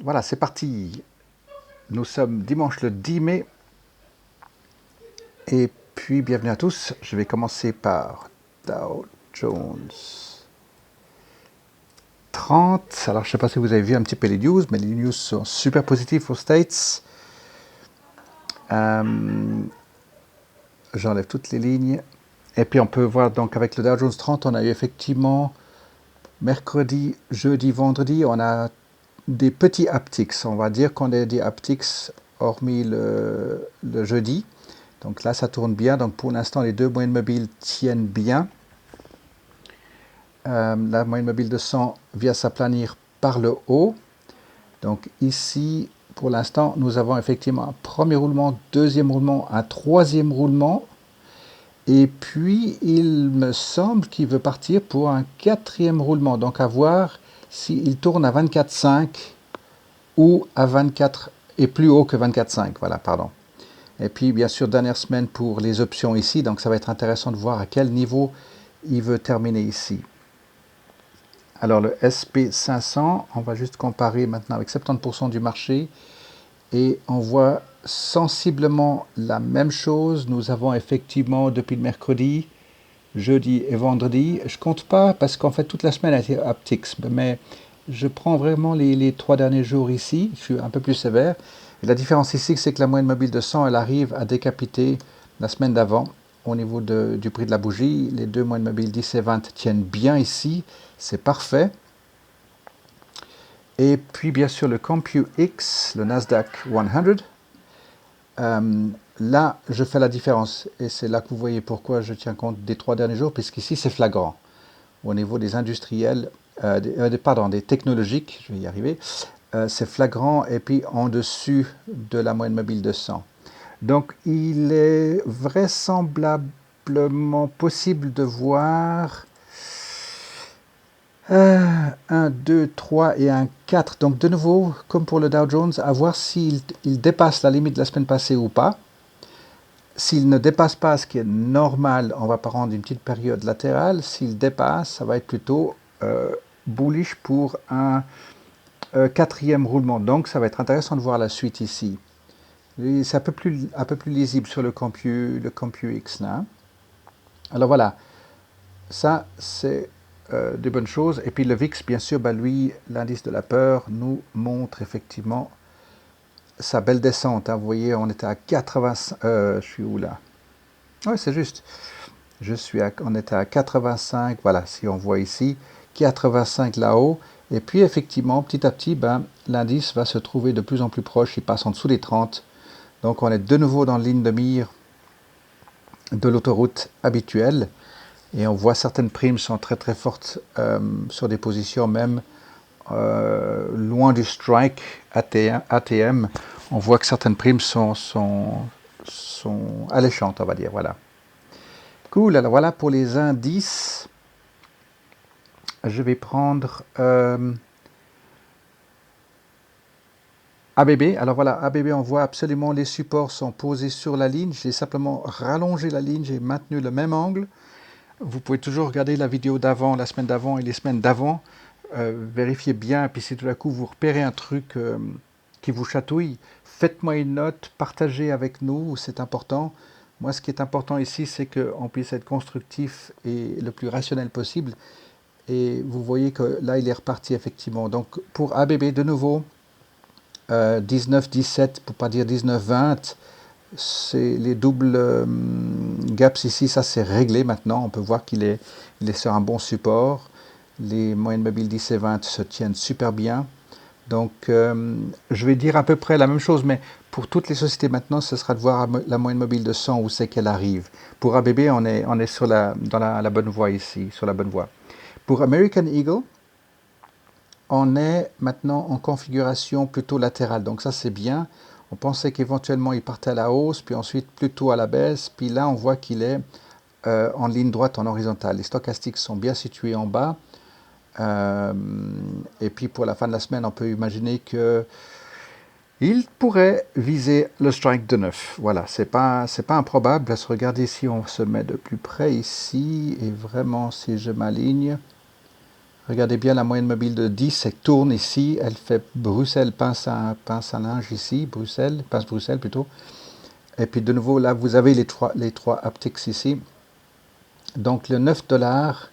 Voilà, c'est parti. Nous sommes dimanche le 10 mai. Et puis, bienvenue à tous. Je vais commencer par Dow Jones 30. Alors, je ne sais pas si vous avez vu un petit peu les news, mais les news sont super positifs aux States. J'enlève toutes les lignes. Et puis, on peut voir, donc, avec le Dow Jones 30, on a eu effectivement mercredi, jeudi, vendredi, on a des petits upticks. On va dire qu'on a des upticks hormis le jeudi. Donc là, ça tourne bien. Donc pour l'instant, les deux moyennes mobiles tiennent bien. La moyenne mobile de 100 vient s'aplanir par le haut. Donc ici, pour l'instant, nous avons effectivement un premier roulement, deuxième roulement, un troisième roulement. Et puis, il me semble qu'il veut partir pour un quatrième roulement. Donc à voir s'il tourne à 24,5 ou à 24 et plus haut que 24,5. Voilà, pardon. Et puis, bien sûr, dernière semaine pour les options ici. Donc, ça va être intéressant de voir à quel niveau il veut terminer ici. Alors, le SP500, on va juste comparer maintenant avec 70% du marché. Et on voit sensiblement la même chose. Nous avons effectivement, depuis le mercredi, jeudi et vendredi, je ne compte pas parce qu'en fait, toute la semaine a été upticks. Mais je prends vraiment les 3 derniers jours ici. Je suis un peu plus sévère. Et la différence ici, c'est que la moyenne mobile de 100, elle arrive à décapiter la semaine d'avant au niveau du prix de la bougie. Les deux moyennes mobiles 10 et 20 tiennent bien ici. C'est parfait. Et puis, bien sûr, le CompuX, le Nasdaq 100. Là, je fais la différence. Et c'est là que vous voyez pourquoi je tiens compte des 3 derniers jours, puisqu'ici, c'est flagrant. Au niveau des industriels, des technologiques, je vais y arriver, c'est flagrant, et puis en dessus de la moyenne mobile de 100. Donc, il est vraisemblablement possible de voir 1, 2, 3 et un 4. Donc, de nouveau, comme pour le Dow Jones, à voir s'il dépasse la limite de la semaine passée ou pas. S'il ne dépasse pas ce qui est normal, on va prendre une petite période latérale. S'il dépasse, ça va être plutôt bullish pour un quatrième roulement. Donc, ça va être intéressant de voir la suite ici. C'est un peu plus lisible sur le CompuX là. Alors voilà, ça c'est des bonnes choses. Et puis le VIX, bien sûr, lui, l'indice de la peur, nous montre effectivement sa belle descente. Hein. Vous voyez, on était à 85. Je suis où là? Oui, c'est juste. On était à 85. Voilà, si on voit ici, 85 là-haut. Et puis effectivement, petit à petit, l'indice va se trouver de plus en plus proche. Il passe en dessous des 30. Donc on est de nouveau dans la ligne de mire de l'autoroute habituelle. Et on voit certaines primes sont très très fortes sur des positions même loin du strike ATM. On voit que certaines primes sont alléchantes, on va dire. Voilà. Cool, alors voilà pour les indices. Je vais prendre ABB. Alors voilà, ABB, on voit absolument les supports sont posés sur la ligne. J'ai simplement rallongé la ligne, j'ai maintenu le même angle. Vous pouvez toujours regarder la vidéo d'avant, la semaine d'avant et les semaines d'avant. Vérifiez bien, et puis si tout à coup vous repérez un truc qui vous chatouille, faites-moi une note, partagez avec nous, c'est important. Moi, ce qui est important ici, c'est qu'on puisse être constructif et le plus rationnel possible. Et vous voyez que là, il est reparti effectivement. Donc, pour ABB, de nouveau, 19-17, pour pas dire 19-20, c'est les doubles gaps ici, ça c'est réglé maintenant. On peut voir qu'il est sur un bon support. Les moyennes mobiles 10 et 20 se tiennent super bien. Donc, je vais dire à peu près la même chose, mais pour toutes les sociétés maintenant, ce sera de voir la moyenne mobile de 100 où c'est qu'elle arrive. Pour ABB, on est dans la bonne voie ici, sur la bonne voie. Pour American Eagle, on est maintenant en configuration plutôt latérale, donc ça c'est bien. On pensait qu'éventuellement il partait à la hausse, puis ensuite plutôt à la baisse, puis là on voit qu'il est en ligne droite, en horizontale. Les stochastiques sont bien situés en bas. Et puis pour la fin de la semaine, on peut imaginer que il pourrait viser le strike de 9. Voilà, c'est pas improbable. À se regarder si on se met de plus près ici, et vraiment si je m'aligne, Regardez bien la moyenne mobile de 10, elle tourne ici, elle fait Bruxelles, pince à linge ici, Bruxelles, pince Bruxelles plutôt. Et puis de nouveau, là, vous avez les trois haptics ici. Donc le 9 dollars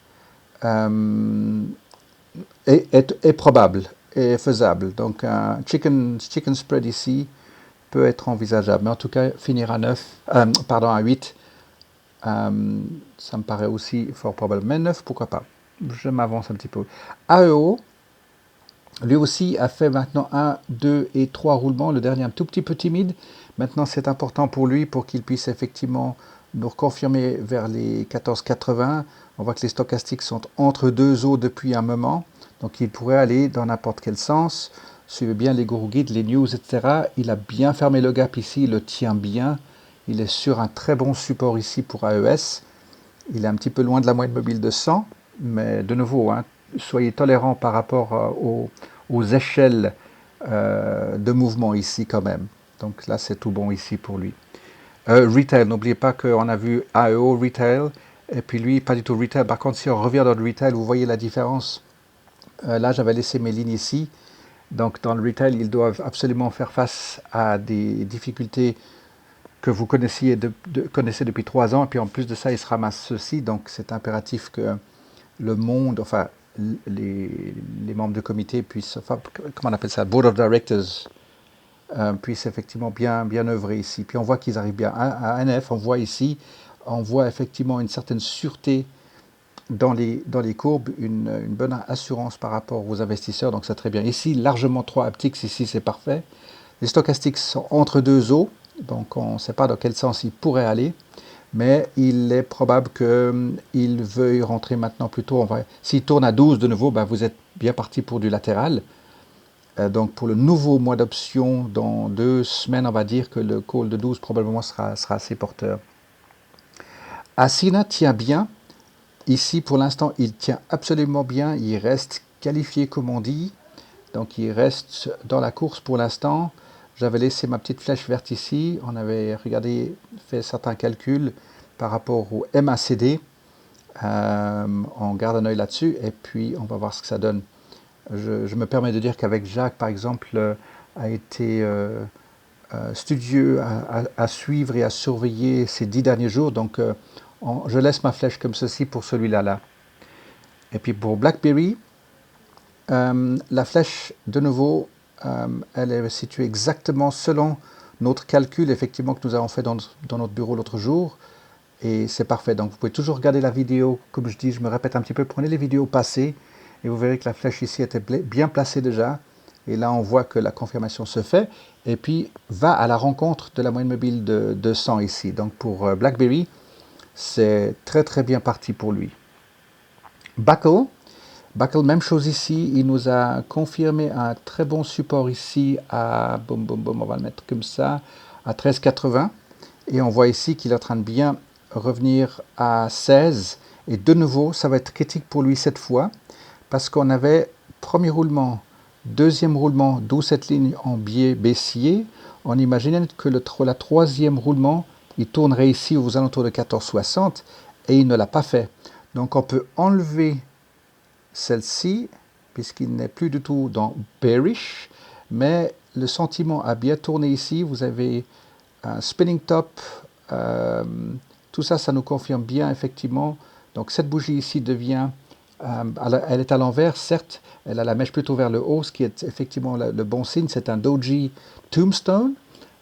est probable, est faisable. Donc un chicken spread ici peut être envisageable. Mais en tout cas, finir à 8, ça me paraît aussi fort probable. Mais 9, pourquoi pas. Je m'avance un petit peu. AEO, lui aussi a fait maintenant 1, 2 et 3 roulements. Le dernier un tout petit peu timide. Maintenant, c'est important pour lui pour qu'il puisse effectivement nous reconfirmer vers les 14,80. On voit que les stochastiques sont entre deux eaux depuis un moment. Donc, il pourrait aller dans n'importe quel sens. Suivez bien les guru guides, les news, etc. Il a bien fermé le gap ici. Il le tient bien. Il est sur un très bon support ici pour AES. Il est un petit peu loin de la moyenne mobile de 100. Mais de nouveau, hein, soyez tolérants par rapport aux échelles de mouvement ici quand même. Donc là, c'est tout bon ici pour lui. Retail, n'oubliez pas qu'on a vu AEO Retail, et puis lui, pas du tout Retail. Par contre, si on revient dans le Retail, vous voyez la différence. Là, j'avais laissé mes lignes ici. Donc dans le Retail, ils doivent absolument faire face à des difficultés que vous connaissez depuis 3 ans. Et puis en plus de ça, ils se ramassent ceci. Donc c'est impératif que le monde, enfin les membres du comité puissent, enfin, comment on appelle ça, Board of Directors, puissent effectivement bien œuvrer ici. Puis on voit qu'ils arrivent bien. À NF, on voit effectivement une certaine sûreté dans les courbes, une bonne assurance par rapport aux investisseurs, donc c'est très bien. Ici, largement 3 haptics, ici c'est parfait. Les stochastiques sont entre deux eaux, donc on ne sait pas dans quel sens ils pourraient aller, mais il est probable qu'il veuille rentrer maintenant plutôt. S'il tourne à 12 de nouveau, ben vous êtes bien parti pour du latéral. Donc pour le nouveau mois d'option, dans 2 semaines, on va dire que le call de 12 probablement sera assez porteur. Asina tient bien. Ici, pour l'instant, il tient absolument bien. Il reste qualifié, comme on dit. Donc il reste dans la course pour l'instant. J'avais laissé ma petite flèche verte ici. On avait fait certains calculs par rapport au MACD. On garde un œil là-dessus et puis on va voir ce que ça donne. Je me permets de dire qu'avec Jacques, par exemple, a été studieux à suivre et à surveiller ces 10 derniers jours. Donc, je laisse ma flèche comme ceci pour celui-là. Et puis pour BlackBerry, la flèche, de nouveau, elle est située exactement selon notre calcul, effectivement, que nous avons fait dans notre bureau l'autre jour. Et c'est parfait. Donc, vous pouvez toujours regarder la vidéo. Comme je dis, je me répète un petit peu, prenez les vidéos passées et vous verrez que la flèche ici était bien placée déjà. Et là, on voit que la confirmation se fait. Et puis, va à la rencontre de la moyenne mobile de 200 ici. Donc, pour BlackBerry, c'est très, très bien parti pour lui. Buckle, même chose ici. Il nous a confirmé un très bon support ici à, on va le mettre comme ça, à 13,80. Et on voit ici qu'il est en train de bien revenir à 16. Et de nouveau, ça va être critique pour lui cette fois. Parce qu'on avait premier roulement, deuxième roulement, d'où cette ligne en biais baissier. On imaginait que la troisième roulement, il tournerait ici aux alentours de 14,60 et il ne l'a pas fait. Donc on peut enlever celle-ci, puisqu'il n'est plus du tout dans bearish, mais le sentiment a bien tourné ici. Vous avez un spinning top, tout ça, ça nous confirme bien effectivement. Donc cette bougie ici devient... elle est à l'envers, certes, elle a la mèche plutôt vers le haut, ce qui est effectivement le bon signe. C'est un Doji Tombstone,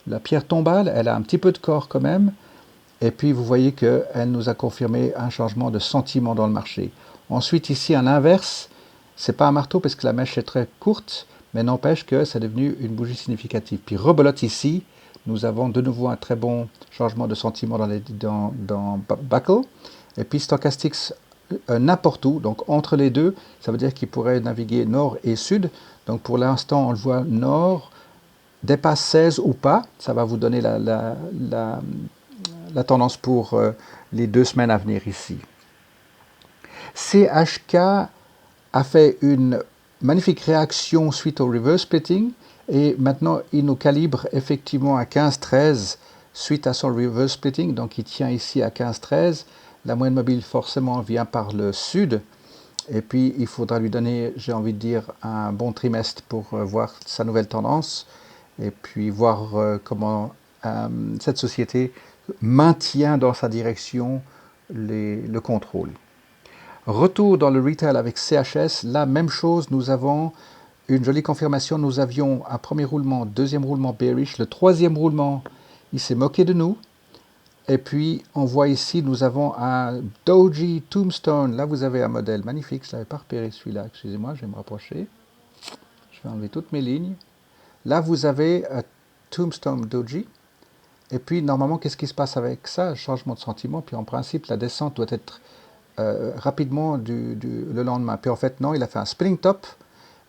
la pierre tombale, elle a un petit peu de corps quand même. Et puis vous voyez qu'elle nous a confirmé un changement de sentiment dans le marché. Ensuite ici, à l'inverse, c'est pas un marteau parce que la mèche est très courte, mais n'empêche que c'est devenu une bougie significative. Puis rebelote ici, nous avons de nouveau un très bon changement de sentiment dans Buckle. Et puis Stochastics n'importe où, donc entre les deux, ça veut dire qu'il pourrait naviguer nord et sud. Donc pour l'instant, on le voit nord, dépasse 16 ou pas, ça va vous donner la tendance pour les 2 semaines à venir ici. CHK a fait une magnifique réaction suite au reverse splitting et maintenant il nous calibre effectivement à 15,13 suite à son reverse splitting, donc il tient ici à 15,13. La moyenne mobile forcément vient par le sud Et puis, il faudra lui donner, j'ai envie de dire, un bon trimestre pour voir sa nouvelle tendance et puis voir comment cette société maintient dans sa direction le contrôle. Retour dans le retail avec CHS, la même chose, nous avons une jolie confirmation, nous avions un premier roulement, deuxième roulement bearish, le troisième roulement, il s'est moqué de nous. Et puis, on voit ici, nous avons un Doji Tombstone. Là, vous avez un modèle magnifique. Je ne l'avais pas repéré celui-là. Excusez-moi, je vais me rapprocher. Je vais enlever toutes mes lignes. Là, vous avez un Tombstone Doji. Et puis, normalement, qu'est-ce qui se passe avec ça? Changement de sentiment. Puis, en principe, la descente doit être rapidement le lendemain. Puis, en fait, non, il a fait un spring top.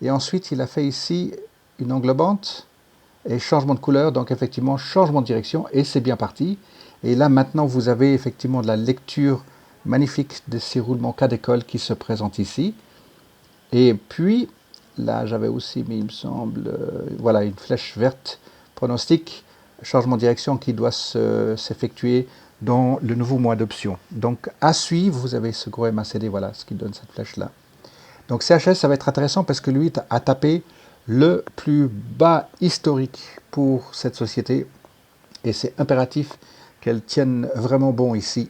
Et ensuite, il a fait ici une englobante et changement de couleur. Donc, effectivement, changement de direction. Et c'est bien parti. Et là, maintenant, vous avez effectivement de la lecture magnifique de ces roulements cas d'école qui se présentent ici. Et puis, là, j'avais aussi mis, il me semble, voilà, une flèche verte pronostic, changement de direction qui doit s'effectuer dans le nouveau mois d'option. Donc, à suivre, vous avez ce gros MACD, voilà, ce qui donne cette flèche-là. Donc, CHS, ça va être intéressant parce que lui a tapé le plus bas historique pour cette société. Et c'est impératif qu'elle tienne vraiment bon ici.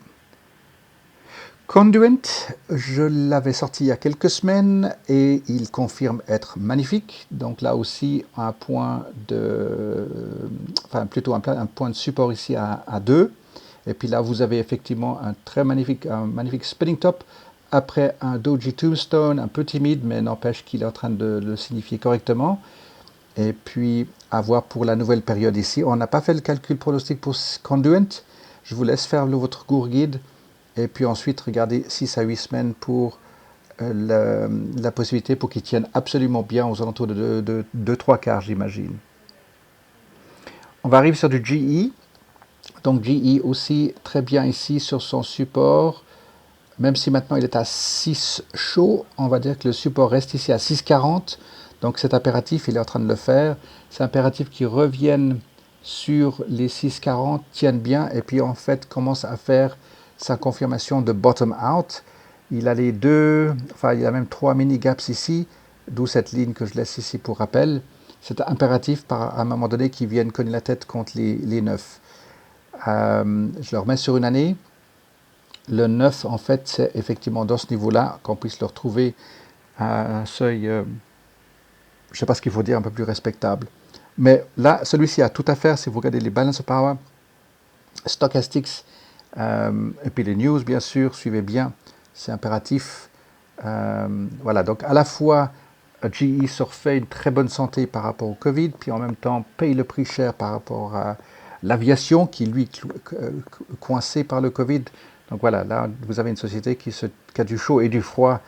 Conduent, je l'avais sorti il y a quelques semaines et il confirme être magnifique. Donc là aussi, un point de, enfin plutôt un point de support ici à 2. Et puis là, vous avez effectivement un magnifique spinning top après un Doji Tombstone, un peu timide, mais n'empêche qu'il est en train de le signifier correctement. Et puis, à voir pour la nouvelle période ici. On n'a pas fait le calcul pronostic pour Conduent. Je vous laisse faire votre court guide. Et puis ensuite, regardez 6 à 8 semaines pour la possibilité pour qu'ils tiennent absolument bien aux alentours de 2-3 quarts, j'imagine. On va arriver sur du GE. Donc GE aussi très bien ici sur son support. Même si maintenant il est à 6 chaud, on va dire que le support reste ici à 6,40. Donc cet impératif, il est en train de le faire. C'est impératif qu'il revienne sur les 6,40, tienne bien, et puis en fait commence à faire sa confirmation de bottom out. Il a il a même 3 mini gaps ici, d'où cette ligne que je laisse ici pour rappel. C'est impératif à un moment donné qu'il vienne cogner la tête contre les 9. Je le remets sur une année. Le 9, en fait, c'est effectivement dans ce niveau-là qu'on puisse le retrouver à un seuil, je ne sais pas ce qu'il faut dire, un peu plus respectable. Mais là, celui-ci a tout à faire si vous regardez les balance of power, stochastics, et puis les news, bien sûr, suivez bien, c'est impératif. Voilà, donc à la fois, GE se refait une très bonne santé par rapport au Covid, puis en même temps paye le prix cher par rapport à l'aviation qui, lui, coincé par le Covid. Donc voilà, là, vous avez une société qui a du chaud et du froid.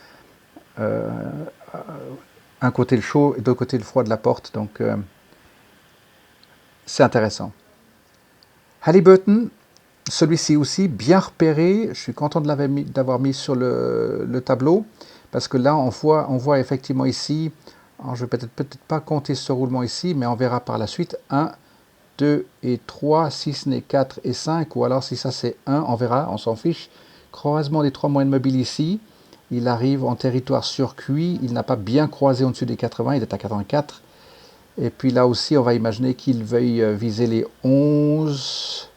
Un côté le chaud et de l'autre côté le froid de la porte. Donc, c'est intéressant. Halliburton, celui-ci aussi, bien repéré. Je suis content d'avoir mis sur le tableau. Parce que là, on voit effectivement ici, alors je vais peut-être pas compter ce roulement ici, mais on verra par la suite, 1, 2 et 3, si ce n'est 4 et 5, ou alors si ça c'est 1, on verra, on s'en fiche. Croisement des 3 moyennes mobiles ici, il arrive en territoire circuit, il n'a pas bien croisé au-dessus des 80, il est à 84. Et puis là aussi, on va imaginer qu'il veuille viser les 11.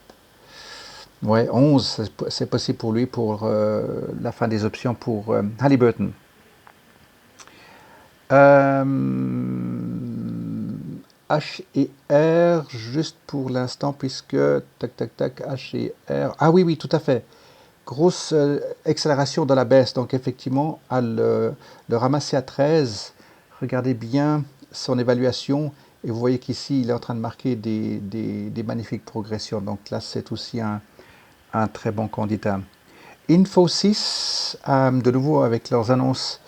Ouais, 11, c'est possible pour lui pour la fin des options pour Halliburton. H et R, juste pour l'instant, puisque, tac, H et R. Ah oui, tout à fait. Grosse accélération dans la baisse. Donc, effectivement, à le ramasser à 13. Regardez bien son évaluation. Et vous voyez qu'ici, il est en train de marquer des magnifiques progressions. Donc là, c'est aussi un très bon candidat. Infosys, de nouveau avec leurs annonces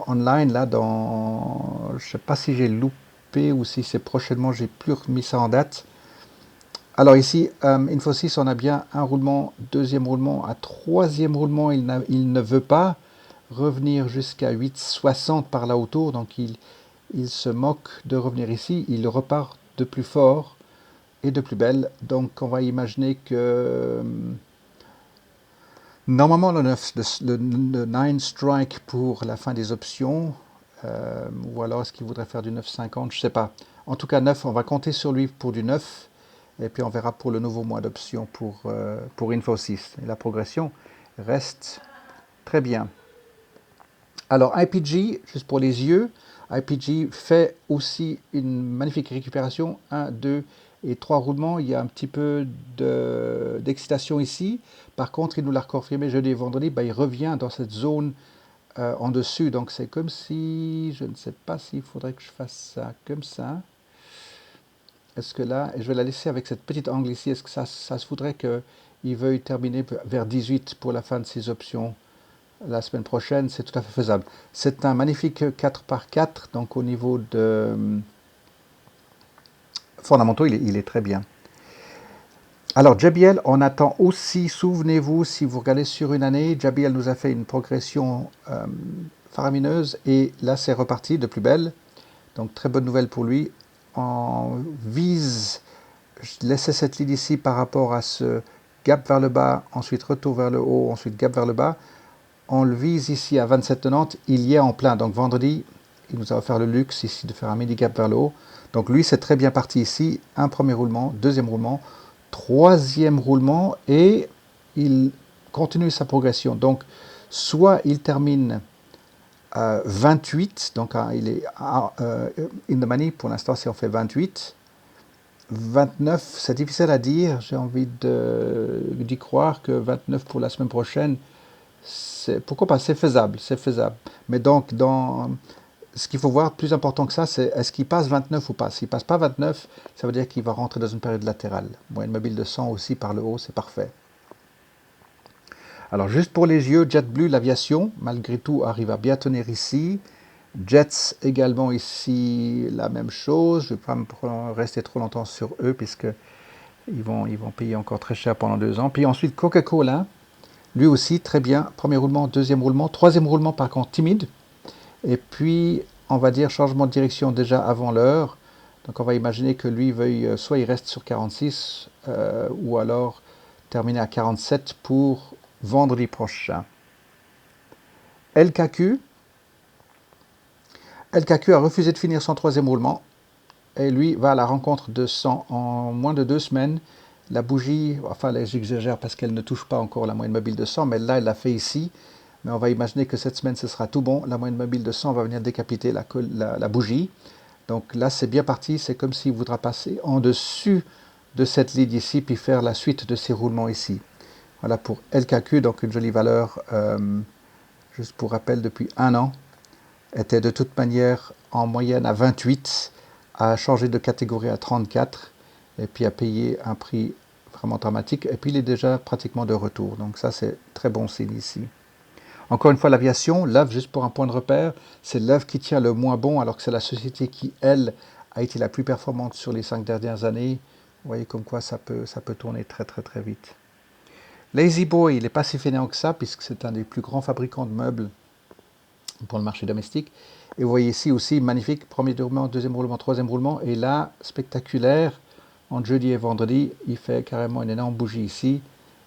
online, là, je ne sais pas si j'ai loupé ou si c'est prochainement, j'ai plus remis ça en date. Alors ici, Infosys, on a bien un roulement, deuxième roulement, un troisième roulement, il ne veut pas revenir jusqu'à 8,60 par là autour, donc il se moque de revenir ici, il repart de plus fort et de plus belle, donc on va imaginer que Normalement, le 9 strike pour la fin des options, ou alors est-ce qu'il voudrait faire du 9,50, je ne sais pas. En tout cas, 9, on va compter sur lui pour du 9, et puis on verra pour le nouveau mois d'options pour Infosys. Et la progression reste très bien. Alors, IPG, juste pour les yeux, IPG fait aussi une magnifique récupération. 1, 2 et 3 roulements. Il y a un petit peu d'excitation ici. Par contre, il nous l'a confirmé jeudi et vendredi. Il revient dans cette zone en dessus. Donc, c'est comme si, je ne sais pas s'il faudrait que je fasse ça comme ça. Est-ce que là, et je vais la laisser avec cette petite angle ici, est-ce que ça se voudrait qu'il veuille terminer vers 18 pour la fin de ses options la semaine prochaine? C'est tout à fait faisable. C'est un magnifique 4x4, donc au niveau de fondamentaux, il est très bien. Alors, JBL, on attend aussi, souvenez-vous, si vous regardez sur une année, JBL nous a fait une progression faramineuse et là, c'est reparti de plus belle. Donc, très bonne nouvelle pour lui. On vise, je laissais cette ligne ici par rapport à ce gap vers le bas, ensuite retour vers le haut, ensuite gap vers le bas. On le vise ici à 27,90, il y est en plein. Donc vendredi, il nous a offert le luxe ici de faire un mini gap vers le haut. Donc lui, c'est très bien parti ici. Un premier roulement, deuxième roulement, troisième roulement et il continue sa progression. Donc soit il termine 28, donc il est in the money pour l'instant si on fait 28. 29, c'est difficile à dire, j'ai envie d'y croire que 29 pour la semaine prochaine, pourquoi pas, c'est faisable, c'est faisable. Mais donc, ce qu'il faut voir, plus important que ça, c'est est-ce qu'il passe 29 ou pas. S'il ne passe pas 29, ça veut dire qu'il va rentrer dans une période latérale. Moyenne mobile de 100 aussi par le haut, c'est parfait. Alors, juste pour les yeux, JetBlue, l'aviation, malgré tout, arrive à bien tenir ici. Jets également ici, la même chose. Je ne vais pas me rester trop longtemps sur eux, puisqu'ils vont payer encore très cher pendant 2 ans. Puis ensuite, Coca-Cola. Lui aussi, très bien. Premier roulement, deuxième roulement. Troisième roulement, par contre, timide. Et puis, on va dire changement de direction déjà avant l'heure. Donc, on va imaginer que lui veuille, soit il reste sur 46, ou alors terminer à 47 pour vendredi prochain. LKQ. LKQ a refusé de finir son troisième roulement. Et lui va à la rencontre de 100 en moins de 2 semaines. La bougie, enfin là j'exagère parce qu'elle ne touche pas encore la moyenne mobile de 100, mais là elle l'a fait ici. Mais on va imaginer que cette semaine ce sera tout bon. La moyenne mobile de 100 va venir décapiter la bougie. Donc là c'est bien parti, c'est comme s'il voudra passer en dessus de cette ligne ici, puis faire la suite de ces roulements ici. Voilà pour LKQ, donc une jolie valeur, juste pour rappel, depuis 1 an, était de toute manière en moyenne à 28, a changé de catégorie à 34, et puis a payé un prix vraiment dramatique, et puis il est déjà pratiquement de retour. Donc ça, c'est très bon signe ici. Encore une fois, l'aviation, l'œuvre, juste pour un point de repère, c'est l'œuvre qui tient le moins bon, alors que c'est la société qui, elle, a été la plus performante sur les 5 dernières années. Vous voyez comme quoi ça peut tourner très très très vite. La-Z-Boy, il n'est pas si fainéant que ça, puisque c'est un des plus grands fabricants de meubles pour le marché domestique. Et vous voyez ici aussi, magnifique, premier roulement, deuxième roulement, troisième roulement. Et là, spectaculaire, entre jeudi et vendredi, il fait carrément une énorme bougie ici.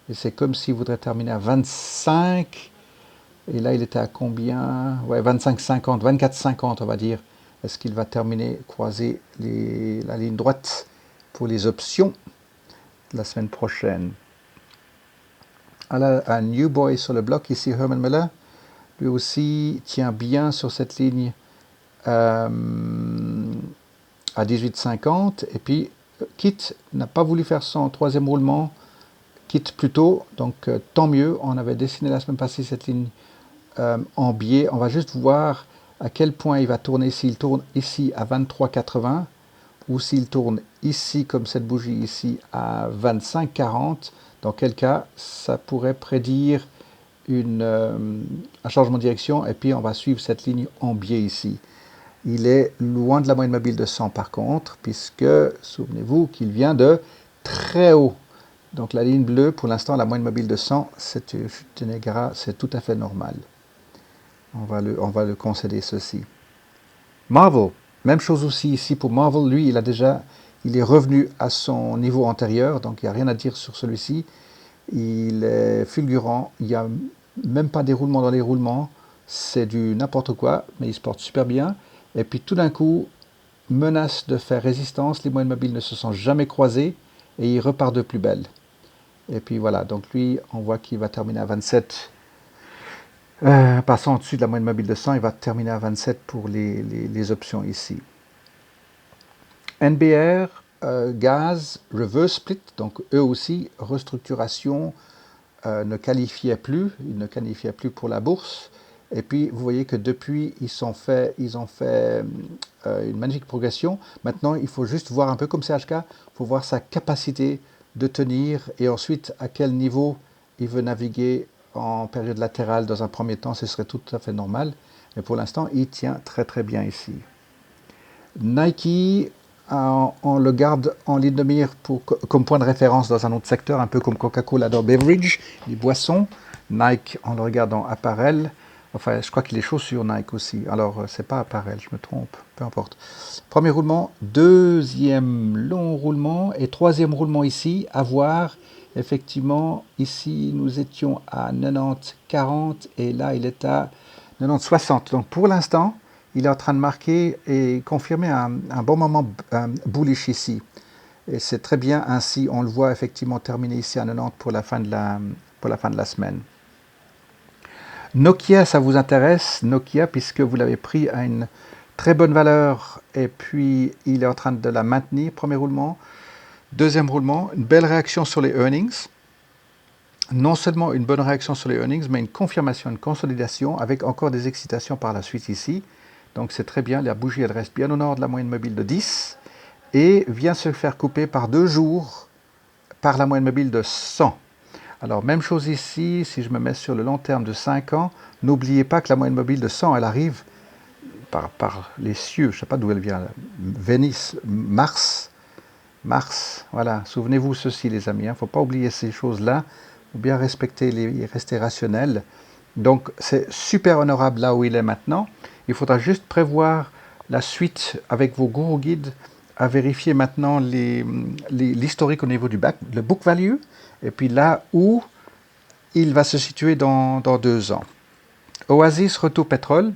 Et c'est comme s'il voudrait terminer à 25. Et là, il était à combien? Ouais, 25,50, 24,50 on va dire. Est-ce qu'il va terminer, croiser la ligne droite pour les options la semaine prochaine? Alors, un new boy sur le bloc ici, Herman Miller. Lui aussi tient bien sur cette ligne à 18,50. Et puis, Kit n'a pas voulu faire son troisième roulement. Kit plus tôt, donc tant mieux. On avait dessiné la semaine passée cette ligne en biais. On va juste voir à quel point il va tourner, s'il tourne ici à 23,80 ou s'il tourne ici comme cette bougie ici à 25,40. Dans quel cas, ça pourrait prédire un changement de direction, et puis on va suivre cette ligne en biais ici. Il est loin de la moyenne mobile de 100 par contre, puisque, souvenez-vous qu'il vient de très haut. Donc la ligne bleue, pour l'instant, la moyenne mobile de 100, c'est tout à fait normal. On va le concéder ceci. Marvel, même chose aussi ici pour Marvel. Lui, il est revenu à son niveau antérieur, donc il n'y a rien à dire sur celui-ci. Il est fulgurant, il n'y a même pas des roulements dans les roulements, c'est du n'importe quoi, mais il se porte super bien. Et puis tout d'un coup, menace de faire résistance, les moyennes mobiles ne se sont jamais croisées et il repart de plus belle. Et puis voilà, donc lui, on voit qu'il va terminer à 27. Passant au-dessus de la moyenne mobile de 100, il va terminer à 27 pour les options ici. NBR, gaz, reverse split, donc eux aussi, restructuration, ne qualifiaient plus, ils ne qualifiaient plus pour la bourse. Et puis, vous voyez que depuis, ils ont fait une magnifique progression. Maintenant, il faut juste voir un peu comme CHK, il faut voir sa capacité de tenir et ensuite à quel niveau il veut naviguer en période latérale. Dans un premier temps, ce serait tout à fait normal. Mais pour l'instant, il tient très très bien ici. Nike, on le garde en ligne de mire comme point de référence dans un autre secteur, un peu comme Coca-Cola dans beverage, les boissons. Nike, on le regarde en apparel. Enfin, je crois qu'il est chaussures Nike aussi. Alors, c'est pas apparel, je me trompe, peu importe. Premier roulement, deuxième long roulement et troisième roulement ici, à voir. Effectivement, ici, nous étions à 90-40 et là, il est à 90-60. Donc, pour l'instant, il est en train de marquer et confirmer un bon moment bullish ici. Et c'est très bien ainsi, on le voit effectivement terminer ici à 90 pour la fin de la semaine. Nokia, ça vous intéresse, Nokia, puisque vous l'avez pris à une très bonne valeur et puis il est en train de la maintenir, premier roulement. Deuxième roulement, une belle réaction sur les earnings. Non seulement une bonne réaction sur les earnings, mais une confirmation, une consolidation avec encore des excitations par la suite ici. Donc c'est très bien, la bougie elle reste bien au nord de la moyenne mobile de 10 et vient se faire couper par 2 jours par la moyenne mobile de 100. Alors même chose ici, si je me mets sur le long terme de 5 ans, n'oubliez pas que la moyenne mobile de 100 elle arrive par les cieux, je ne sais pas d'où elle vient, Vénus, Mars, voilà, souvenez-vous ceci les amis, il ne faut pas oublier ces choses-là, il faut bien rester rationnel. Donc c'est super honorable là où il est maintenant. Il faudra juste prévoir la suite avec vos guru guides à vérifier maintenant l'historique au niveau le book value et puis là où il va se situer dans 2 ans. Oasis, retour pétrole.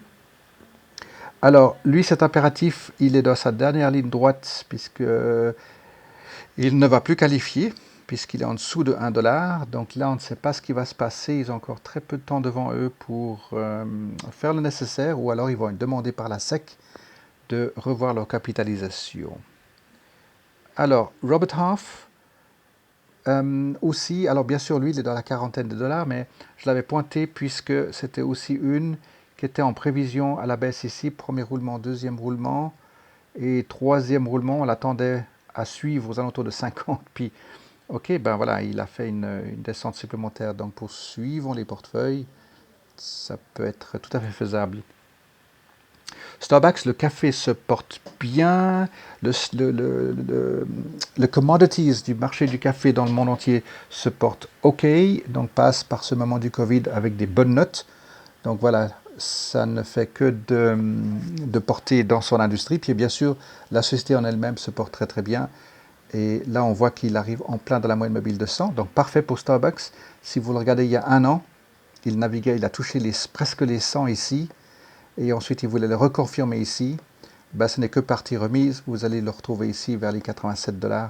Alors lui c'est impératif, il est dans sa dernière ligne droite puisque il ne va plus qualifier puisqu'il est en dessous de 1 $. Donc là, on ne sait pas ce qui va se passer. Ils ont encore très peu de temps devant eux pour faire le nécessaire ou alors ils vont être demandés par la SEC de revoir leur capitalisation. Alors, Robert Half, aussi, alors bien sûr, lui, il est dans la quarantaine de dollars, mais je l'avais pointé puisque c'était aussi une qui était en prévision à la baisse ici. Premier roulement, deuxième roulement et troisième roulement, on l'attendait à suivre aux alentours de 50, puis ok, ben voilà, il a fait une descente supplémentaire. Donc pour suivre les portefeuilles, ça peut être tout à fait faisable. Starbucks, le café se porte bien. Le commodities du marché du café dans le monde entier se porte ok. Donc passe par ce moment du Covid avec des bonnes notes. Donc voilà, ça ne fait que de porter dans son industrie. Puis bien sûr, la société en elle-même se porte très très bien. Et là, on voit qu'il arrive en plein dans la moyenne mobile de 100. Donc, parfait pour Starbucks. Si vous le regardez il y a 1 an, il naviguait, il a touché presque les 100 ici. Et ensuite, il voulait le reconfirmer ici. Ben, ce n'est que partie remise. Vous allez le retrouver ici vers les 87 $.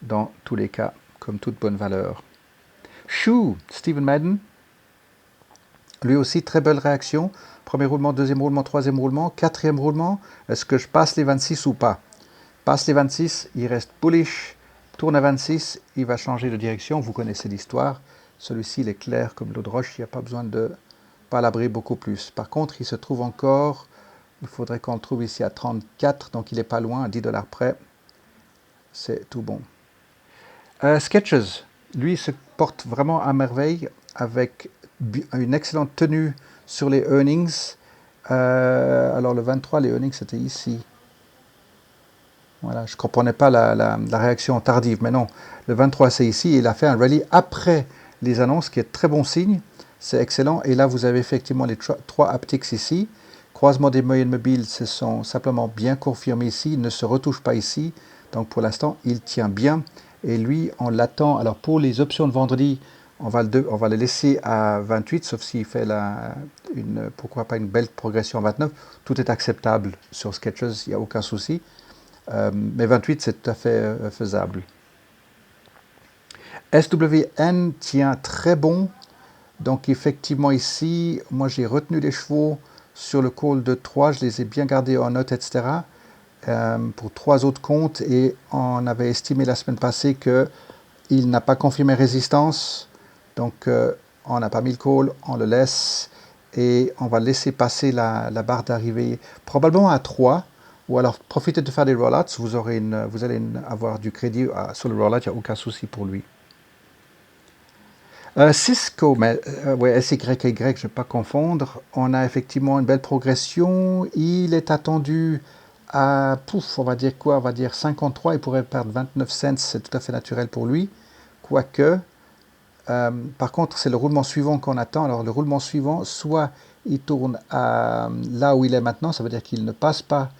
Dans tous les cas, comme toute bonne valeur. Shoe, Stephen Madden. Lui aussi, très belle réaction. Premier roulement, deuxième roulement, troisième roulement, quatrième roulement. Est-ce que je passe les 26 ou pas? Passe les 26, il reste bullish, tourne à 26, il va changer de direction, vous connaissez l'histoire. Celui-ci, il est clair comme l'eau de roche, il n'y a pas besoin de palabrer beaucoup plus. Par contre, il se trouve encore, il faudrait qu'on le trouve ici à 34, donc il n'est pas loin, à 10 $ près. C'est tout bon. Skechers, lui, se porte vraiment à merveille avec une excellente tenue sur les earnings. Alors le 23, les earnings, c'était ici. Voilà, je ne comprenais pas la réaction tardive, mais non, le 23 c'est ici, il a fait un rallye après les annonces, qui est très bon signe, c'est excellent, et là vous avez effectivement les 3 upticks ici, croisement des moyennes mobiles se sont simplement bien confirmés ici, ils ne se retouchent pas ici, donc pour l'instant il tient bien, Et lui, on l'attend. Alors pour les options de vendredi, on va le laisser à 28, sauf s'il fait pourquoi pas une belle progression à 29. Tout est acceptable sur Sketches, il n'y a aucun souci. Mais 28, c'est tout à fait faisable. SWN tient très bon. Donc effectivement ici, moi j'ai retenu les chevaux sur le call de 3, je les ai bien gardés en note, etc. Pour 3 autres comptes, et on avait estimé la semaine passée qu'il n'a pas confirmé résistance. Donc on n'a pas mis le call, on le laisse et on va laisser passer la barre d'arrivée probablement à 3. Ou alors profitez de faire des rollouts, vous allez avoir du crédit sur le rollout, il n'y a aucun souci pour lui. Cisco, mais ouais, SYY, je ne vais pas confondre. On a effectivement une belle progression. Il est attendu à, on va dire quoi? On va dire 53. Il pourrait perdre 29 cents. C'est tout à fait naturel pour lui. Quoique, par contre, c'est le roulement suivant qu'on attend. Alors, le roulement suivant, soit il tourne là où il est maintenant, ça veut dire qu'il ne passe pas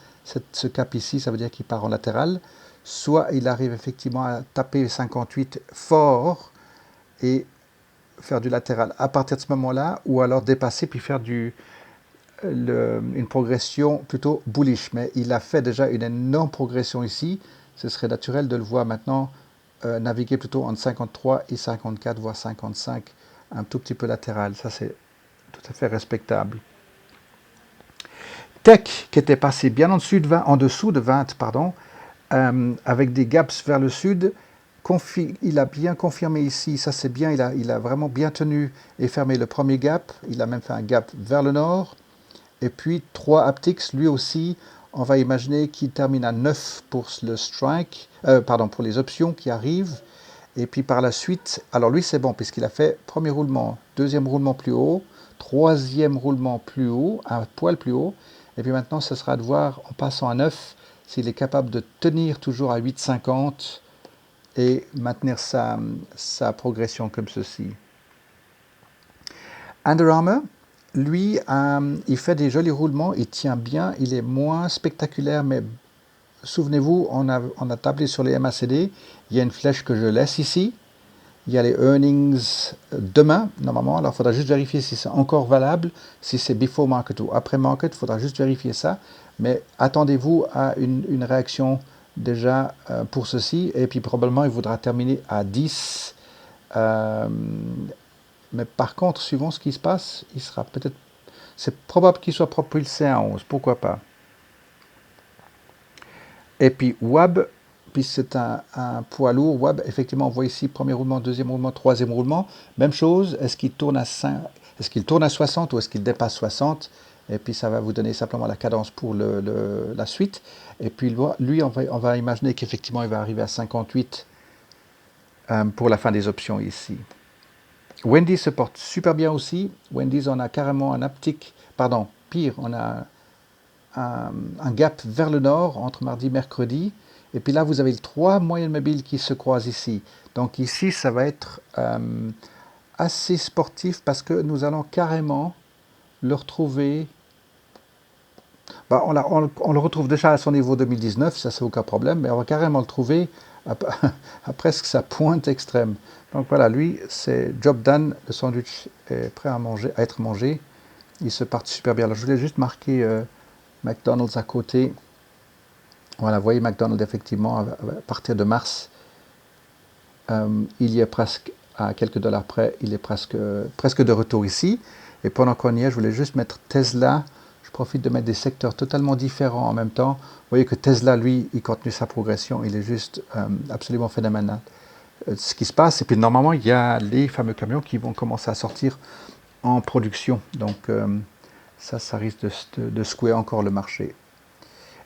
ce cap ici, ça veut dire qu'il part en latéral. Soit il arrive effectivement à taper 58 fort et faire du latéral à partir de ce moment-là, ou alors dépasser puis faire une progression plutôt bullish. Mais il a fait déjà une énorme progression ici. Ce serait naturel de le voir maintenant naviguer plutôt entre 53 et 54, voire 55, un tout petit peu latéral. Ça, c'est tout à fait respectable. Tech, qui était passé bien en dessous de 20, pardon, avec des gaps vers le sud. Il a bien confirmé ici, ça c'est bien, il a vraiment bien tenu et fermé le premier gap. Il a même fait un gap vers le nord. Et puis 3 haptics, lui aussi, on va imaginer qu'il termine à 9 pour le strike, pour les options qui arrivent. Et puis par la suite, alors lui c'est bon, puisqu'il a fait premier roulement, deuxième roulement plus haut, troisième roulement plus haut, un poil plus haut. Et puis maintenant, ce sera de voir, en passant à 9, s'il est capable de tenir toujours à 8,50 et maintenir sa progression comme ceci. Under Armour, lui, il fait des jolis roulements, il tient bien, il est moins spectaculaire, mais souvenez-vous, on a tablé sur les MACD, il y a une flèche que je laisse ici, il y a les earnings demain, normalement, alors il faudra juste vérifier si c'est encore valable, si c'est before market ou après market, il faudra juste vérifier ça, mais attendez-vous à une réaction déjà pour ceci, et puis probablement il voudra terminer à 10, mais par contre, suivant ce qui se passe, il sera peut-être, c'est probable qu'il soit propulsé à 11, pourquoi pas. Et puis WAB, puis c'est un poids lourd. WAB, effectivement, on voit ici premier roulement, deuxième roulement, troisième roulement. Même chose, est-ce qu'il tourne à 60 ou est-ce qu'il dépasse 60? Et puis ça va vous donner simplement la cadence pour la suite. Et puis lui, on va imaginer qu'effectivement, il va arriver à 58 pour la fin des options ici. Wendy se porte super bien aussi. Wendy's, on a carrément un haptic, pardon, pire, on a un gap vers le nord entre mardi et mercredi. Et puis là, vous avez les 3 moyennes mobiles qui se croisent ici. Donc ici, ça va être assez sportif parce que nous allons carrément le retrouver. On le retrouve déjà à son niveau 2019, ça c'est aucun problème, mais on va carrément le trouver à presque sa pointe extrême. Donc voilà, lui, c'est job done, le sandwich est prêt à être mangé. Il se part super bien. Alors, je voulais juste marquer McDonald's à côté. Voilà, vous voyez McDonald's effectivement, à partir de mars, il y est presque à quelques dollars près, il est presque de retour ici. Et pendant qu'on y est, je voulais juste mettre Tesla. Je profite de mettre des secteurs totalement différents en même temps. Vous voyez que Tesla, lui, il continue sa progression, il est juste absolument phénoménal. Ce qui se passe, et puis normalement, il y a les fameux camions qui vont commencer à sortir en production. Donc ça risque de secouer encore le marché.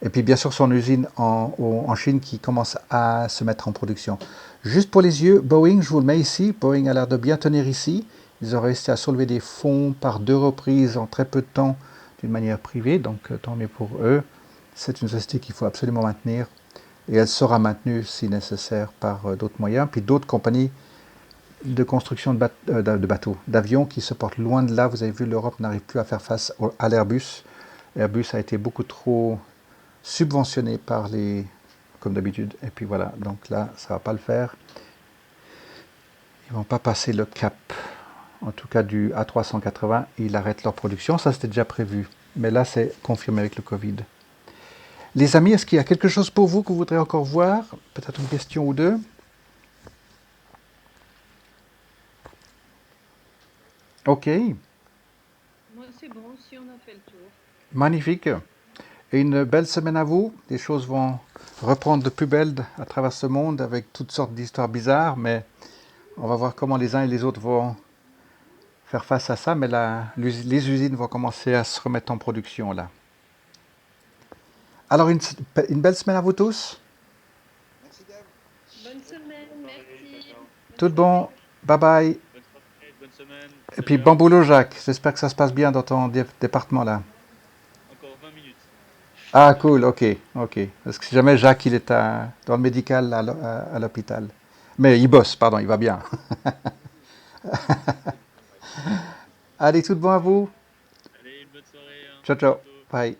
Et puis bien sûr son usine en Chine qui commence à se mettre en production. Juste pour les yeux, Boeing, je vous le mets ici. Boeing a l'air de bien tenir ici. Ils ont réussi à soulever des fonds par 2 reprises en très peu de temps d'une manière privée, donc tant mieux pour eux. C'est une société qu'il faut absolument maintenir et elle sera maintenue si nécessaire par d'autres moyens. Puis d'autres compagnies de construction de bateaux, d'avions qui se portent loin de là. Vous avez vu, l'Europe n'arrive plus à faire face à l'Airbus. Airbus a été beaucoup trop subventionné par les comme d'habitude. Et puis voilà, donc là, ça va pas le faire. Ils vont pas passer le cap. En tout cas, du A380, ils arrêtent leur production. Ça, c'était déjà prévu. Mais là, c'est confirmé avec le Covid. Les amis, est-ce qu'il y a quelque chose pour vous que vous voudrez encore voir? Peut-être une question ou deux? Ok, Moi, c'est bon, si on a fait le tour. magnifique. Et une belle semaine à vous. Les choses vont reprendre de plus belle à travers ce monde avec toutes sortes d'histoires bizarres, mais on va voir comment les uns et les autres vont faire face à ça. Mais là, les usines vont commencer à se remettre en production là. Alors, une belle semaine à vous tous. Merci Dave. Bonne semaine, Bonne soirée, ciao, merci. ciao. Bonne Tout de soirée. bon. Bye bye. Bonne soirée, bonne semaine. Et Ciao, puis ciao. bon boulot, Jacques. J'espère que ça se passe bien dans ton département là. Encore 20 minutes. Ah, cool, ok, ok. Parce que si jamais Jacques, il est dans le médical à l'hôpital. Mais il bosse, pardon, il va bien. Allez, tout de bon à vous. Allez, une bonne soirée, hein. Ciao, À ciao. bientôt. Bye.